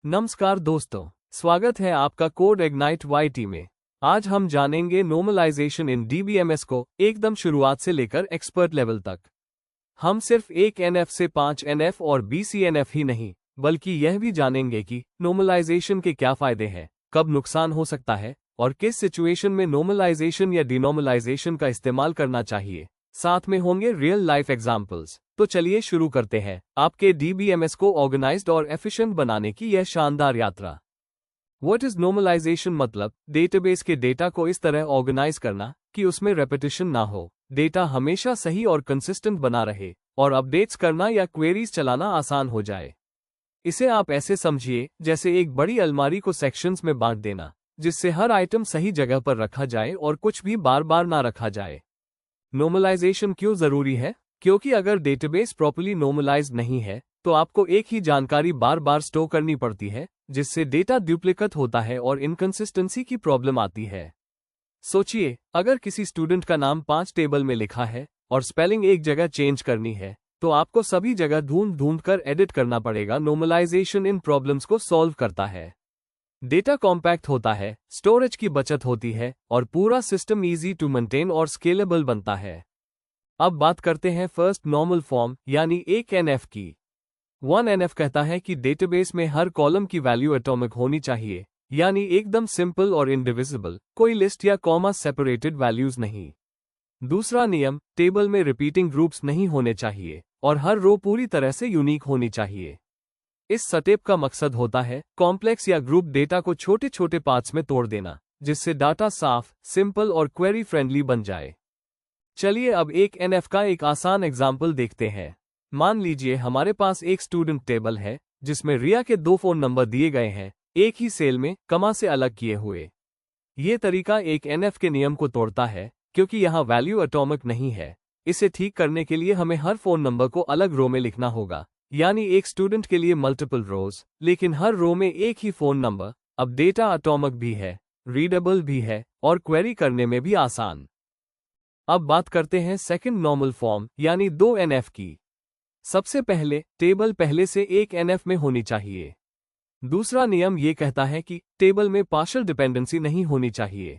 नमस्कार दोस्तों, स्वागत है आपका कोड इग्नाइट वाईटी में। आज हम जानेंगे नॉर्मलाइजेशन इन डीबीएमएस को एकदम शुरुआत से लेकर एक्सपर्ट लेवल तक। हम सिर्फ एक एनएफ से 5 एनएफ और बीसीएनएफ ही नहीं, बल्कि यह भी जानेंगे कि नॉर्मलाइजेशन के क्या फायदे हैं, कब नुकसान हो सकता है और किस सिचुएशन में नॉर्मलाइजेशन या डिनॉर्मलाइजेशन का इस्तेमाल करना चाहिए। साथ में होंगे रियल लाइफ एग्जाम्पल्स। तो चलिए शुरू करते हैं आपके डीबीएमएस को ऑर्गेनाइज्ड और एफिशिएंट बनाने की यह शानदार यात्रा। What is normalization? मतलब डेटाबेस के डेटा को इस तरह ऑर्गेनाइज करना कि उसमें रेपिटेशन ना हो, डेटा हमेशा सही और कंसिस्टेंट बना रहे और अपडेट्स करना या क्वेरीज चलाना आसान हो जाए। इसे आप ऐसे समझिए जैसे एक बड़ी अलमारी को सेक्शंस में बांट देना, जिससे हर आइटम सही जगह पर रखा जाए और कुछ भी बार बार ना रखा जाए। नॉर्मलाइजेशन क्यों जरूरी है? क्योंकि अगर डेटाबेस प्रॉपर्ली नॉर्मलाइज्ड नहीं है तो आपको एक ही जानकारी बार बार स्टोर करनी पड़ती है, जिससे डेटा डुप्लीकेट होता है और इनकंसिस्टेंसी की प्रॉब्लम आती है। सोचिए, अगर किसी स्टूडेंट का नाम 5 टेबल में लिखा है और स्पेलिंग एक जगह चेंज करनी है, तो आपको सभी जगह ढूंढ कर एडिट करना पड़ेगा। नॉर्मलाइजेशन इन प्रॉब्लम्स को सॉल्व करता है। डेटा कॉम्पैक्ट होता है, स्टोरेज की बचत होती है और पूरा सिस्टम इजी टू मेंटेन और स्केलेबल बनता है। अब बात करते हैं फर्स्ट नॉर्मल फॉर्म यानी 1 एनएफ की। 1 एनएफ कहता है कि डेटाबेस में हर कॉलम की वैल्यू एटॉमिक होनी चाहिए, यानी एकदम सिंपल और इंडिविजिबल, कोई लिस्ट या कॉमा सेपरेटेड वैल्यूज नहीं। दूसरा नियम, टेबल में रिपीटिंग ग्रुप्स नहीं होने चाहिए और हर रो पूरी तरह से यूनिक होनी चाहिए। इस स्टेप का मकसद होता है कॉम्प्लेक्स या ग्रुप डेटा को छोटे छोटे पार्ट्स में तोड़ देना, जिससे डाटा साफ, सिंपल और क्वेरी फ्रेंडली बन जाए। चलिए अब एक एनएफ का एक आसान एग्जाम्पल देखते हैं। मान लीजिए हमारे पास एक स्टूडेंट टेबल है जिसमें रिया के 2 फोन नंबर दिए गए हैं, एक ही सेल में कमा से अलग किए हुए। ये तरीका एक एनएफ के नियम को तोड़ता है क्योंकि यहाँ वैल्यू एटॉमिक नहीं है। इसे ठीक करने के लिए हमें हर फोन नंबर को अलग रो में लिखना होगा, यानी एक स्टूडेंट के लिए मल्टीपल रोज, लेकिन हर रो में एक ही फोन नंबर। अब डेटा एटॉमिक भी है, रीडेबल भी है और क्वेरी करने में भी आसान। अब बात करते हैं सेकंड नॉर्मल फॉर्म यानी 2 एनएफ की। सबसे पहले टेबल पहले से 1 एनएफ में होनी चाहिए। दूसरा नियम ये कहता है कि टेबल में पार्शियल डिपेंडेंसी नहीं होनी चाहिए,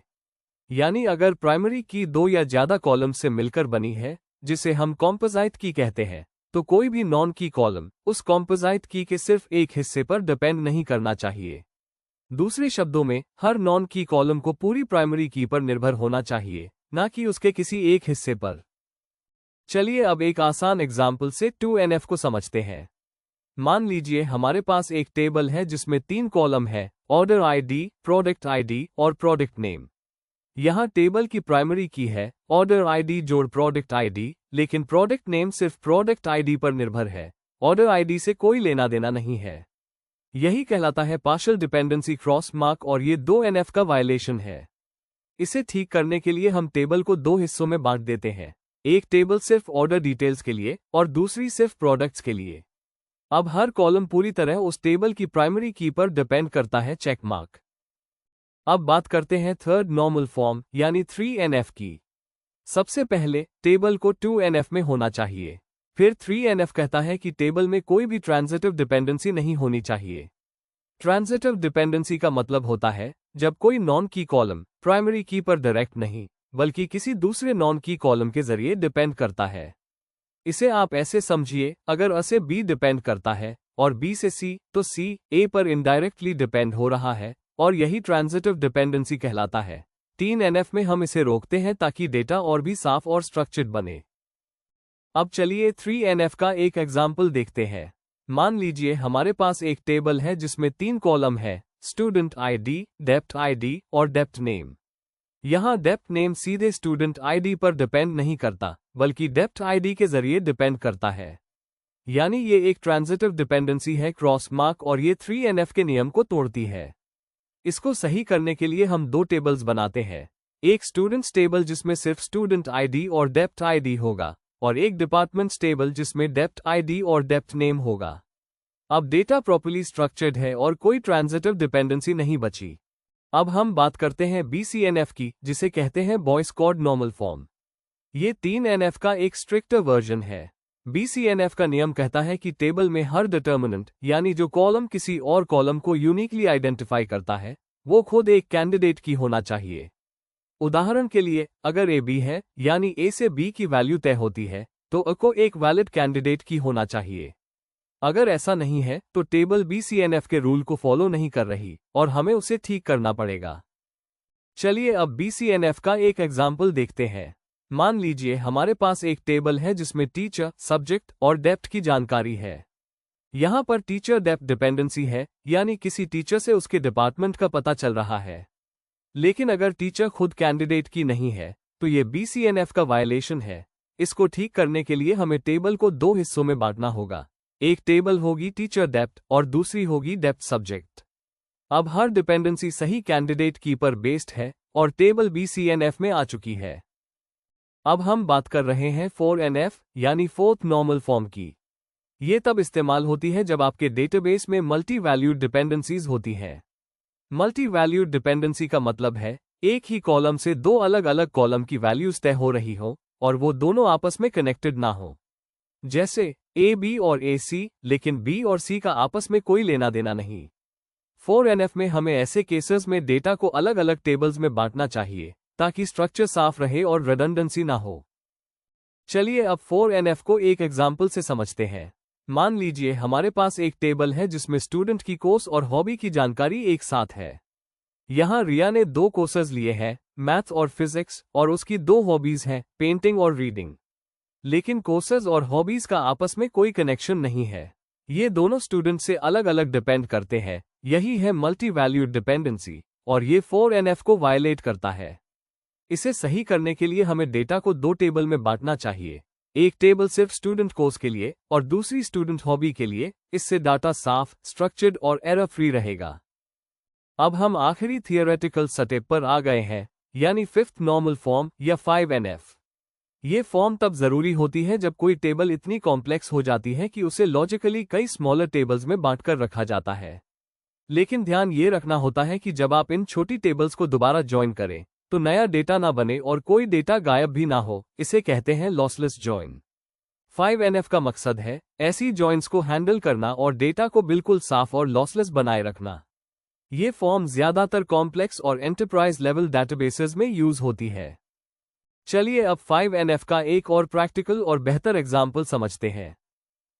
यानी अगर प्राइमरी की 2 या ज्यादा कॉलम से मिलकर बनी है, जिसे हम कॉम्पोजाइट की कहते हैं, तो कोई भी नॉन की कॉलम उस कॉम्पोजाइट की के सिर्फ एक हिस्से पर डिपेंड नहीं करना चाहिए। दूसरे शब्दों में, हर नॉन की कॉलम को पूरी प्राइमरी की पर निर्भर होना चाहिए, ना कि उसके किसी एक हिस्से पर। चलिए अब एक आसान एग्जाम्पल से 2 एनएफ को समझते हैं। मान लीजिए हमारे पास एक टेबल है जिसमें 3 कॉलम है, ऑर्डर आईडी, प्रोडक्ट आईडी और प्रोडक्ट नेम। यहाँ टेबल की प्राइमरी की है ऑर्डर आईडी जोड़ प्रोडक्ट आईडी, लेकिन प्रोडक्ट नेम सिर्फ प्रोडक्ट आईडी पर निर्भर है, ऑर्डर आईडी से कोई लेना देना नहीं है। यही कहलाता है पार्शियल डिपेंडेंसी क्रॉस मार्क और ये 2 एनएफ का वायलेशन है। इसे ठीक करने के लिए हम टेबल को 2 हिस्सों में बांट देते हैं, एक टेबल सिर्फ ऑर्डर डिटेल्स के लिए और दूसरी सिर्फ प्रोडक्ट्स के लिए। अब हर कॉलम पूरी तरह उस टेबल की प्राइमरी की पर डिपेंड करता है, चेक मार्क। अब बात करते हैं थर्ड नॉर्मल फॉर्म यानी 3 एनएफ की। सबसे पहले टेबल को 2 एनएफ में होना चाहिए। फिर 3 एनएफ कहता है कि टेबल में कोई भी ट्रांजिटिव डिपेंडेंसी नहीं होनी चाहिए। ट्रांजिटिव डिपेंडेंसी का मतलब होता है जब कोई नॉन की कॉलम प्राइमरी की पर डायरेक्ट नहीं, बल्कि किसी दूसरे नॉन की कॉलम के जरिए डिपेंड करता है। इसे आप ऐसे समझिए, अगर A से B डिपेंड करता है और B से C, तो C A पर इनडायरेक्टली डिपेंड हो रहा है और यही ट्रांजिटिव डिपेंडेंसी कहलाता है। 3 एनएफ में हम इसे रोकते हैं ताकि डेटा और भी साफ और स्ट्रक्चर्ड बने। अब चलिए 3 एनएफ का एक एग्जाम्पल देखते हैं। मान लीजिए हमारे पास एक टेबल है जिसमें 3 कॉलम है, स्टूडेंट आईडी, डेप्ट आईडी और डेप्ट नेम। यहाँ डेप्ट नेम सीधे स्टूडेंट आईडी पर डिपेंड नहीं करता, बल्कि डेप्ट आईडी के जरिए डिपेंड करता है, यानी ये एक ट्रांजिटिव डिपेंडेंसी है क्रॉस मार्क और ये 3 एनएफ के नियम को तोड़ती है। इसको सही करने के लिए हम 2 टेबल्स बनाते हैं, एक स्टूडेंट्स टेबल जिसमें सिर्फ स्टूडेंट आईडी और डेप्ट आईडी होगा और एक डिपार्टमेंट्स टेबल जिसमें डेप्ट आईडी और डेप्ट नेम होगा। अब डेटा प्रॉपर्ली स्ट्रक्चर्ड है और कोई ट्रांजिटिव डिपेंडेंसी नहीं बची। अब हम बात करते हैं बीसीएनएफ की, जिसे कहते हैं बॉयस कोड नॉर्मल फॉर्म। ये 3 एनएफ का एक स्ट्रिक्टर वर्जन है। BCNF का नियम कहता है कि टेबल में हर डिटर्मिनेंट यानी जो कॉलम किसी और कॉलम को यूनिकली आइडेंटिफाई करता है वो खुद एक कैंडिडेट की होना चाहिए। उदाहरण के लिए अगर A B है यानी A से B की वैल्यू तय होती है तो A को एक वैलिड कैंडिडेट की होना चाहिए। अगर ऐसा नहीं है तो टेबल BCNF के रूल को फॉलो नहीं कर रही और हमें उसे ठीक करना पड़ेगा। चलिए अब BCNF का एक एग्जाम्पल देखते हैं। मान लीजिए हमारे पास एक टेबल है जिसमें टीचर, सब्जेक्ट और डेप्थ की जानकारी है। यहाँ पर टीचर डेप्थ डिपेंडेंसी है यानी किसी टीचर से उसके डिपार्टमेंट का पता चल रहा है। लेकिन अगर टीचर खुद कैंडिडेट की नहीं है तो ये BCNF का वायलेशन है। इसको ठीक करने के लिए हमें टेबल को दो हिस्सों में बांटना होगा। एक टेबल होगी टीचर डेप्थ और दूसरी होगी डेप्थ सब्जेक्ट। अब हर डिपेंडेंसी सही कैंडिडेट की पर बेस्ड है और टेबल BCNF में आ चुकी है। अब हम बात कर रहे हैं 4NF यानी फोर्थ नॉर्मल फॉर्म की। ये तब इस्तेमाल होती है जब आपके डेटाबेस में मल्टी वैल्यूड डिपेंडेंसीज होती हैं। मल्टी वैल्यूड डिपेंडेंसी का मतलब है एक ही कॉलम से दो अलग अलग कॉलम की वैल्यूज तय हो रही हो और वो दोनों आपस में कनेक्टेड ना हो। जैसे AB और AC, लेकिन B और C का आपस में कोई लेना देना नहीं। 4NF में हमें ऐसे केसेस में डेटा को अलग अलग टेबल्स में बांटना चाहिए ताकि स्ट्रक्चर साफ रहे और रिडंडेंसी ना हो। चलिए अब 4NF को एक एग्जाम्पल से समझते हैं। मान लीजिए हमारे पास एक टेबल है जिसमें स्टूडेंट की कोर्स और हॉबी की जानकारी एक साथ है। यहाँ रिया ने 2 कोर्सेज लिए हैं, मैथ और फिजिक्स, और उसकी 2 हॉबीज हैं, पेंटिंग और रीडिंग। लेकिन कोर्सेज और हॉबीज का आपस में कोई कनेक्शन नहीं है। ये दोनों स्टूडेंट से अलग अलग डिपेंड करते हैं। यही है मल्टी वैल्यूड डिपेंडेंसी और ये 4NF को वायलेट करता है। इसे सही करने के लिए हमें डेटा को 2 टेबल में बांटना चाहिए। एक टेबल सिर्फ स्टूडेंट कोर्स के लिए और दूसरी स्टूडेंट हॉबी के लिए। इससे डाटा साफ, स्ट्रक्चर्ड और एरर फ्री रहेगा। अब हम आखिरी थियोरेटिकल स्टेप पर आ गए हैं, यानी फिफ्थ नॉर्मल फॉर्म या 5NF। ये फॉर्म तब जरूरी होती है जब कोई टेबल इतनी कॉम्प्लेक्स हो जाती है कि उसे लॉजिकली कई स्मॉलर टेबल्स में बांटकर रखा जाता है। लेकिन ध्यान ये रखना होता है कि जब आप इन छोटी टेबल्स को दोबारा ज्वाइन करें तो नया डेटा ना बने और कोई डेटा गायब भी ना हो। इसे कहते हैं लॉसलेस जॉइन। 5NF का मकसद है ऐसी जॉइंस को हैंडल करना और डेटा को बिल्कुल साफ और लॉसलेस बनाए रखना। ये फॉर्म ज्यादातर कॉम्प्लेक्स और एंटरप्राइज लेवल डेटाबेसेस में यूज होती है। चलिए अब 5NF का एक और प्रैक्टिकल और बेहतर एग्जाम्पल समझते हैं।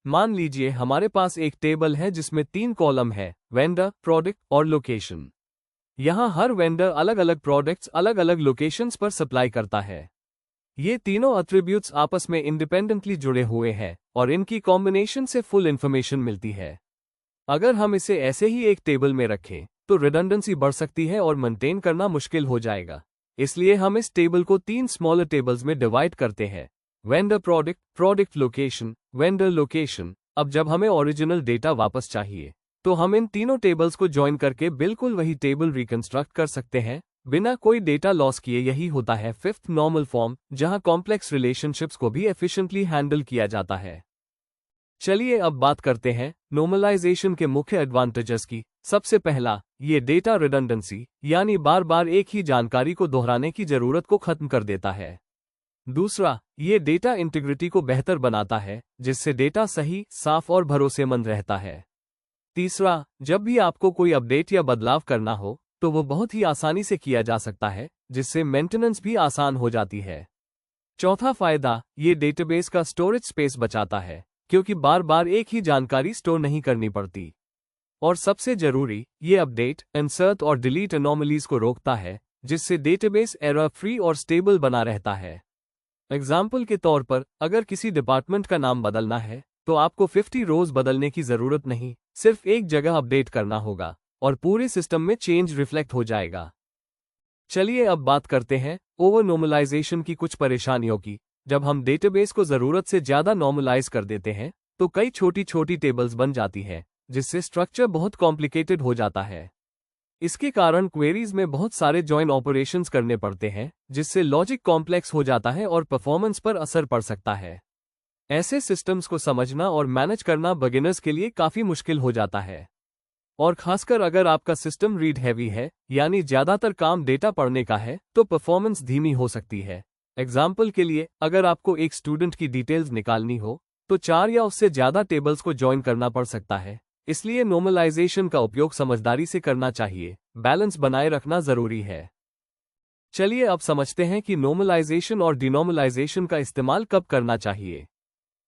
मान लीजिए हमारे पास एक टेबल है जिसमें 3 कॉलम है, वेंडर, प्रोडक्ट और लोकेशन। यहाँ हर वेंडर अलग अलग प्रोडक्ट्स अलग अलग लोकेशंस पर सप्लाई करता है। ये तीनों एट्रीब्यूट्स आपस में इंडिपेंडेंटली जुड़े हुए हैं और इनकी कॉम्बिनेशन से फुल इंफॉर्मेशन मिलती है। अगर हम इसे ऐसे ही एक टेबल में रखें तो रिडंडेंसी बढ़ सकती है और मेंटेन करना मुश्किल हो जाएगा। इसलिए हम इस टेबल को 3 स्मॉलर टेबल्स में डिवाइड करते हैं, vendor product, product location, vendor location. अब जब हमें ओरिजिनल डेटा वापस चाहिए तो हम इन तीनों टेबल्स को ज्वाइन करके बिल्कुल वही टेबल रिकंस्ट्रक्ट कर सकते हैं बिना कोई डेटा लॉस किए। यही होता है फिफ्थ नॉर्मल फॉर्म, जहां कॉम्प्लेक्स रिलेशनशिप्स को भी एफिशिएंटली हैंडल किया जाता है। चलिए अब बात करते हैं नॉर्मलाइजेशन के मुख्य एडवांटेजेस की। सबसे पहला, ये डेटा रिडंडेंसी यानी बार बार एक ही जानकारी को दोहराने की जरूरत को खत्म कर देता है। दूसरा, ये डेटा इंटीग्रिटी को बेहतर बनाता है जिससे डेटा सही, साफ और भरोसेमंद रहता है। तीसरा, जब भी आपको कोई अपडेट या बदलाव करना हो तो वो बहुत ही आसानी से किया जा सकता है जिससे मेंटेनेंस भी आसान हो जाती है। चौथा फायदा, ये डेटाबेस का स्टोरेज स्पेस बचाता है क्योंकि बार बार एक ही जानकारी स्टोर नहीं करनी पड़ती। और सबसे जरूरी, ये अपडेट, इंसर्ट और डिलीट एनोमलीज को रोकता है जिससे डेटाबेस एरर फ्री और स्टेबल बना रहता है। एग्जाम्पल के तौर पर, अगर किसी डिपार्टमेंट का नाम बदलना है तो आपको 50 रोज बदलने की जरूरत नहीं, सिर्फ एक जगह अपडेट करना होगा और पूरे सिस्टम में चेंज रिफ्लेक्ट हो जाएगा। चलिए अब बात करते हैं ओवर नॉर्मलाइजेशन की कुछ परेशानियों की। जब हम डेटाबेस को जरूरत से ज्यादा नॉर्मलाइज कर देते हैं तो कई छोटी छोटी टेबल्स बन जाती है जिससे स्ट्रक्चर बहुत कॉम्प्लिकेटेड हो जाता है। इसके कारण क्वेरीज में बहुत सारे जॉइन ऑपरेशंस करने पड़ते हैं जिससे लॉजिक कॉम्प्लेक्स हो जाता है और परफॉर्मेंस पर असर पड़ सकता है। ऐसे सिस्टम्स को समझना और मैनेज करना बिगिनर्स के लिए काफी मुश्किल हो जाता है, और खासकर अगर आपका सिस्टम रीड हैवी है यानी ज्यादातर काम डेटा पढ़ने का है तो परफॉर्मेंस धीमी हो सकती है। एग्जाम्पल के लिए, अगर आपको एक स्टूडेंट की डिटेल्स निकालनी हो तो 4 या उससे ज्यादा टेबल्स को ज्वाइन करना पड़ सकता है। इसलिए नॉर्मलाइजेशन का उपयोग समझदारी से करना चाहिए, बैलेंस बनाए रखना जरूरी है। चलिए अब समझते हैं कि नॉर्मलाइजेशन और डिनॉर्मलाइजेशन का इस्तेमाल कब करना चाहिए।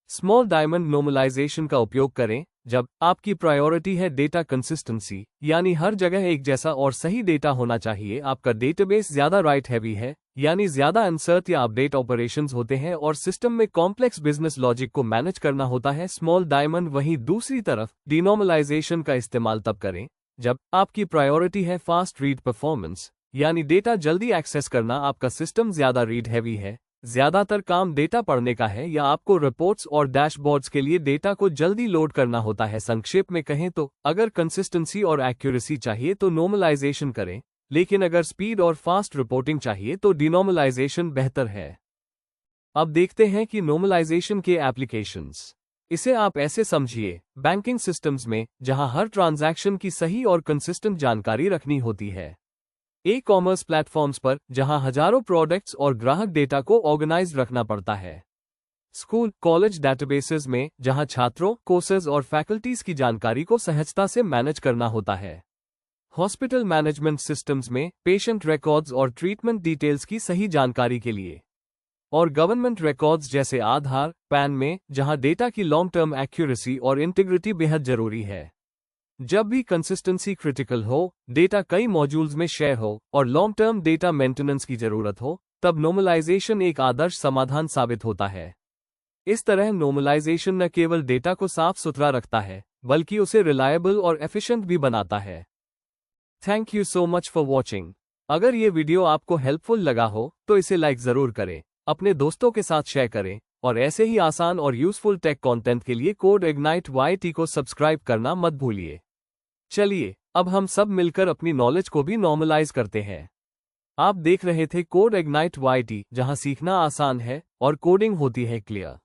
स्मॉल डायमंड नॉर्मलाइजेशन का उपयोग करें जब आपकी प्रायोरिटी है डेटा कंसिस्टेंसी, यानी हर जगह एक जैसा और सही डेटा होना चाहिए। आपका डेटाबेस ज्यादा राइट हैवी है, यानी ज्यादा इंसर्ट या अपडेट ऑपरेशंस होते हैं और सिस्टम में कॉम्प्लेक्स बिजनेस लॉजिक को मैनेज करना होता है। Small diamond. वहीं दूसरी तरफ डिनॉर्मलाइजेशन का इस्तेमाल तब करें जब आपकी प्रायोरिटी है फास्ट रीड परफॉर्मेंस, यानी डेटा जल्दी एक्सेस करना। आपका सिस्टम ज्यादा रीड हैवी है, ज्यादातर काम डेटा पढ़ने का है, या आपको रिपोर्ट्स और डैशबोर्ड्स के लिए डेटा को जल्दी लोड करना होता है। संक्षेप में कहें तो अगर कंसिस्टेंसी और एक्यूरेसी चाहिए तो नॉर्मलाइजेशन करें, लेकिन अगर स्पीड और फास्ट रिपोर्टिंग चाहिए तो डिनॉर्मलाइजेशन बेहतर है। अब देखते हैं कि नॉर्मलाइजेशन के एप्लीकेशंस। इसे आप ऐसे समझिए, बैंकिंग सिस्टम्स में जहां हर ट्रांजैक्शन की सही और कंसिस्टेंट जानकारी रखनी होती है। ई कॉमर्स प्लेटफॉर्म्स पर जहां हजारों प्रोडक्ट्स और ग्राहक डेटा को ऑर्गेनाइज रखना पड़ता है। स्कूल कॉलेज डेटाबेसेस में जहां छात्रों, कोर्सेज और फैकल्टीज की जानकारी को सहजता से मैनेज करना होता है। हॉस्पिटल मैनेजमेंट सिस्टम्स में पेशेंट रिकॉर्ड्स और ट्रीटमेंट डिटेल्स की सही जानकारी के लिए। और गवर्नमेंट रिकॉर्ड्स जैसे आधार, पैन में जहां डेटा की लॉन्ग टर्म एक्यूरेसी और इंटीग्रिटी बेहद जरूरी है। जब भी कंसिस्टेंसी क्रिटिकल हो, डेटा कई मॉड्यूल्स में शेयर हो और लॉन्ग टर्म डेटा मेंटेनेंस की जरूरत हो, तब नॉर्मलाइजेशन एक आदर्श समाधान साबित होता है। इस तरह नॉर्मलाइजेशन न केवल डेटा को साफ सुथरा रखता है, बल्कि उसे रिलायबल और एफिशिएंट भी बनाता है। Thank you so much for watching. अगर ये वीडियो आपको हेल्पफुल लगा हो तो इसे लाइक जरूर करें, अपने दोस्तों के साथ शेयर करें, और ऐसे ही आसान और यूजफुल टेक कंटेंट के लिए कोड इग्नाइट YT को सब्सक्राइब करना मत भूलिए। चलिए अब हम सब मिलकर अपनी नॉलेज को भी नॉर्मलाइज करते हैं। आप देख रहे थे कोड इग्नाइट YT, जहां सीखना आसान है और कोडिंग होती है क्लियर।